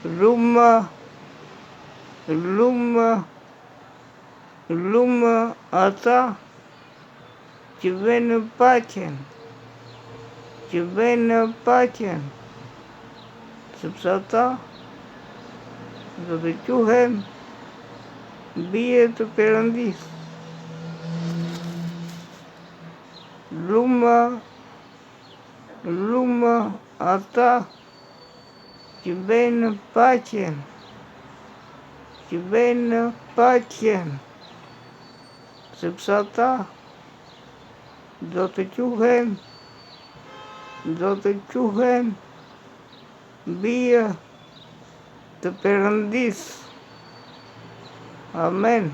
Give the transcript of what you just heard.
lumë, lumë, lumë ata që venë paqen, që venë paqen, sepse ata do të quhen bie të Perëndisë. Lumë, lumë ata që venë paqen, që venë paqen, sepse ata do të quhen bie të Perëndisë. Amen.